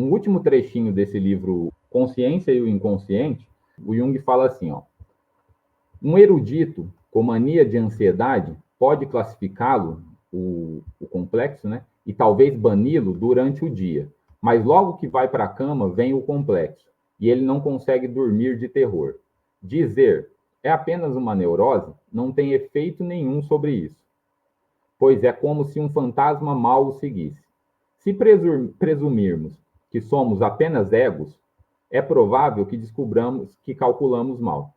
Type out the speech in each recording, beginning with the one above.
um último trechinho desse livro, Consciência e o Inconsciente, o Jung fala assim, ó, um erudito com mania de ansiedade pode classificá-lo, o complexo, né? E talvez bani-lo durante o dia. Mas logo que vai para a cama, vem o complexo. E ele não consegue dormir de terror. Dizer é apenas uma neurose não tem efeito nenhum sobre isso, pois é como se um fantasma mau o seguisse. Se presumirmos que somos apenas egos, é provável que descubramos que calculamos mal.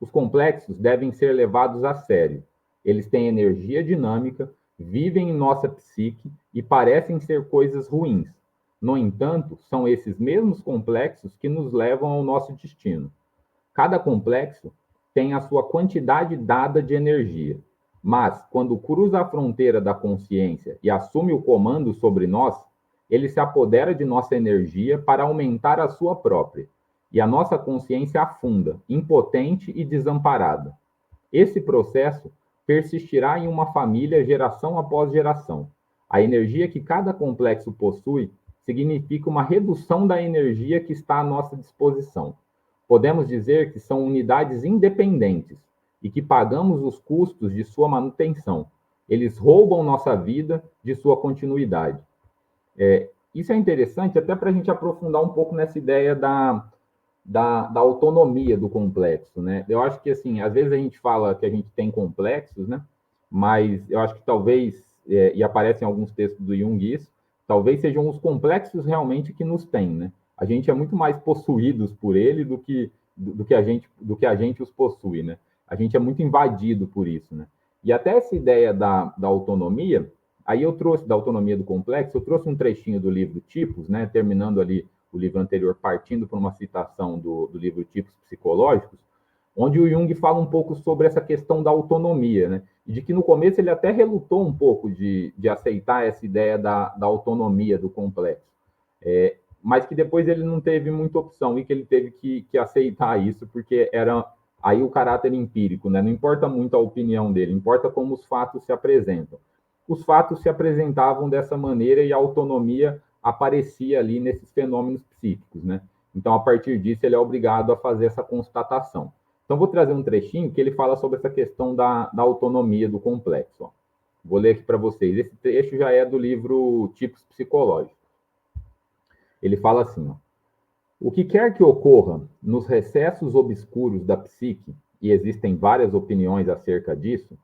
Os complexos devem ser levados a sério. Eles têm energia dinâmica, vivem em nossa psique e parecem ser coisas ruins. No entanto, são esses mesmos complexos que nos levam ao nosso destino. Cada complexo tem a sua quantidade dada de energia, mas quando cruza a fronteira da consciência e assume o comando sobre nós, ele se apodera de nossa energia para aumentar a sua própria, e a nossa consciência afunda, impotente e desamparada. Esse processo persistirá em uma família geração após geração. A energia que cada complexo possui significa uma redução da energia que está à nossa disposição. Podemos dizer que são unidades independentes e que pagamos os custos de sua manutenção. Eles roubam nossa vida de sua continuidade. Isso é interessante até para a gente aprofundar um pouco nessa ideia da autonomia do complexo, né? Eu acho que, assim, às vezes a gente fala que a gente tem complexos, né? Mas eu acho que talvez, e aparece em alguns textos do Jung isso, talvez sejam os complexos realmente que nos têm, né? A gente é muito mais possuídos por ele do que a gente os possui, né? A gente é muito invadido por isso, né? E até essa ideia da autonomia, aí eu trouxe, da autonomia do complexo, eu trouxe um trechinho do livro Tipos, né? Terminando ali o livro anterior, partindo por uma citação do livro Tipos Psicológicos, onde o Jung fala um pouco sobre essa questão da autonomia, né? E de que no começo ele até relutou um pouco de aceitar essa ideia da autonomia do complexo, mas que depois ele não teve muita opção e que ele teve que aceitar isso, porque era aí o caráter empírico, né? Não importa muito a opinião dele, importa como os fatos se apresentam. Os fatos se apresentavam dessa maneira e a autonomia aparecia ali nesses fenômenos psíquicos, né? Então, a partir disso, ele é obrigado a fazer essa constatação. Então, vou trazer um trechinho que ele fala sobre essa questão da autonomia do complexo. Ó. Vou ler aqui para vocês. Esse trecho já é do livro Tipos Psicológicos. Ele fala assim, ó, o que quer que ocorra nos recessos obscuros da psique, e existem várias opiniões acerca disso,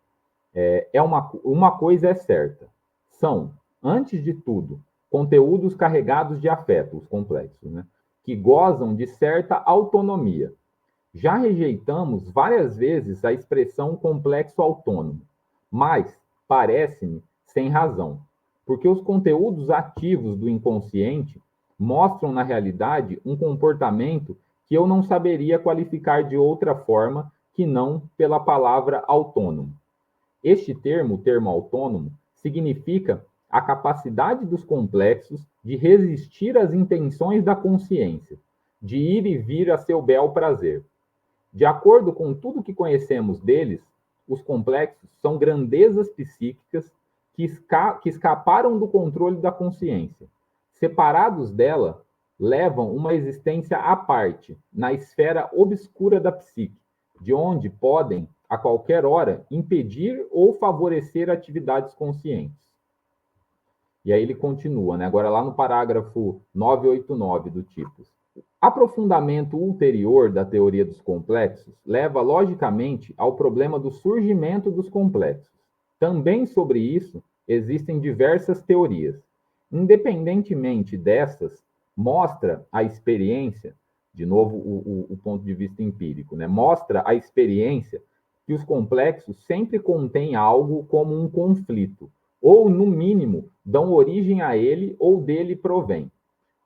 uma coisa é certa. São, antes de tudo, conteúdos carregados de afeto, os complexos, né? Que gozam de certa autonomia. Já rejeitamos várias vezes a expressão complexo autônomo, mas parece-me sem razão, porque os conteúdos ativos do inconsciente mostram, na realidade, um comportamento que eu não saberia qualificar de outra forma que não pela palavra autônomo. Este termo, o termo autônomo, significa a capacidade dos complexos de resistir às intenções da consciência, de ir e vir a seu bel prazer. De acordo com tudo que conhecemos deles, os complexos são grandezas psíquicas que escaparam do controle da consciência. Separados dela, levam uma existência à parte, na esfera obscura da psique, de onde podem, a qualquer hora, impedir ou favorecer atividades conscientes. E aí ele continua, né? Agora lá no parágrafo 989 do Tipos. Aprofundamento ulterior da teoria dos complexos leva, logicamente, ao problema do surgimento dos complexos. Também sobre isso existem diversas teorias. Independentemente dessas, mostra a experiência, de novo o ponto de vista empírico, né? Mostra a experiência que os complexos sempre contêm algo como um conflito, ou, no mínimo, dão origem a ele ou dele provém.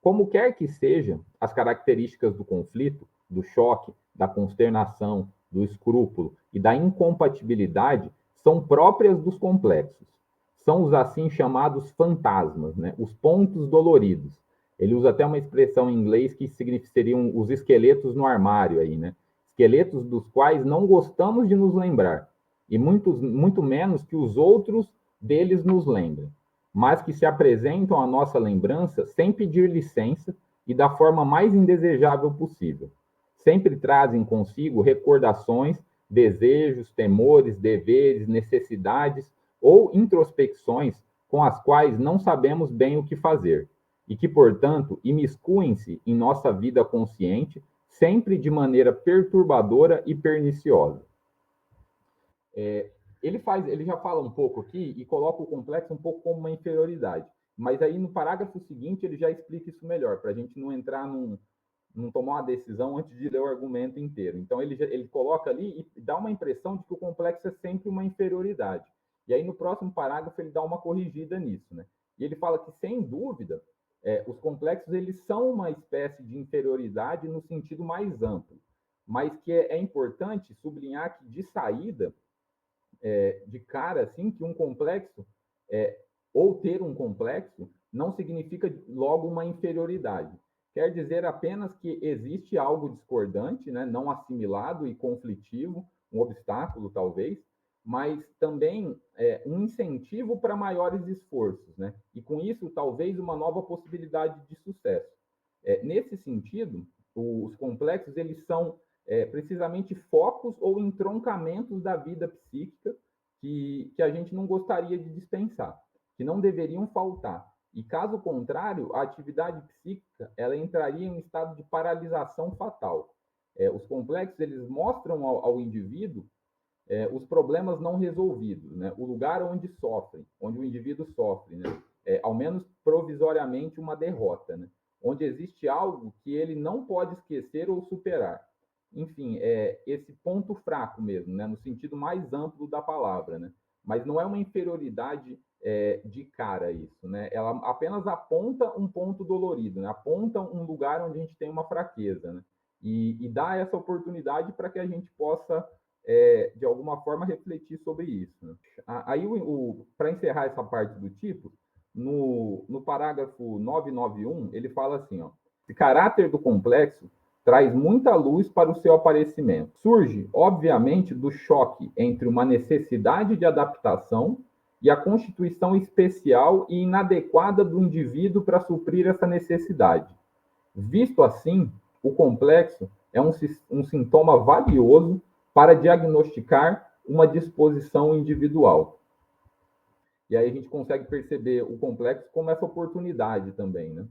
Como quer que seja, as características do conflito, do choque, da consternação, do escrúpulo e da incompatibilidade são próprias dos complexos. São os assim chamados fantasmas, né? Os pontos doloridos. Ele usa até uma expressão em inglês que seriam os esqueletos no armário aí, né? Esqueletos dos quais não gostamos de nos lembrar, e muito menos que os outros deles nos lembrem, mas que se apresentam à nossa lembrança sem pedir licença e da forma mais indesejável possível. Sempre trazem consigo recordações, desejos, temores, deveres, necessidades ou introspecções com as quais não sabemos bem o que fazer e que, portanto, imiscuem-se em nossa vida consciente, sempre de maneira perturbadora e perniciosa. Ele já fala um pouco aqui e coloca o complexo um pouco como uma inferioridade, mas aí no parágrafo seguinte ele já explica isso melhor, para a gente não entrar não tomar uma decisão antes de ler o argumento inteiro. Então, ele coloca ali e dá uma impressão de que o complexo é sempre uma inferioridade. E aí, no próximo parágrafo, ele dá uma corrigida nisso, né? E ele fala que, sem dúvida, os complexos eles são uma espécie de inferioridade no sentido mais amplo, mas que é importante sublinhar que, de saída, de cara, assim, que um complexo, ou ter um complexo, não significa logo uma inferioridade. Quer dizer apenas que existe algo discordante, né, não assimilado e conflitivo, um obstáculo talvez, mas também um incentivo para maiores esforços, né? E com isso talvez uma nova possibilidade de sucesso. Nesse sentido, os complexos eles são precisamente focos ou entroncamentos da vida psíquica que a gente não gostaria de dispensar, que não deveriam faltar. E caso contrário, a atividade psíquica ela entraria em um estado de paralisação fatal. Os complexos eles mostram ao indivíduo os problemas não resolvidos, né? O lugar onde sofrem, onde o indivíduo sofre, né? Ao menos provisoriamente uma derrota, né? Onde existe algo que ele não pode esquecer ou superar. Enfim, esse ponto fraco mesmo, né? No sentido mais amplo da palavra, né? Mas não é uma inferioridade de cara isso, né? Ela apenas aponta um ponto dolorido, né? Aponta um lugar onde a gente tem uma fraqueza, né? E dá essa oportunidade para que a gente possa de alguma forma, refletir sobre isso. Né? Aí, para encerrar essa parte do tipo, no parágrafo 991, ele fala assim, ó, o caráter do complexo traz muita luz para o seu aparecimento. Surge, obviamente, do choque entre uma necessidade de adaptação e a constituição especial e inadequada do indivíduo para suprir essa necessidade. Visto assim, o complexo é um sintoma valioso para diagnosticar uma disposição individual. E aí a gente consegue perceber o complexo como essa oportunidade também, né?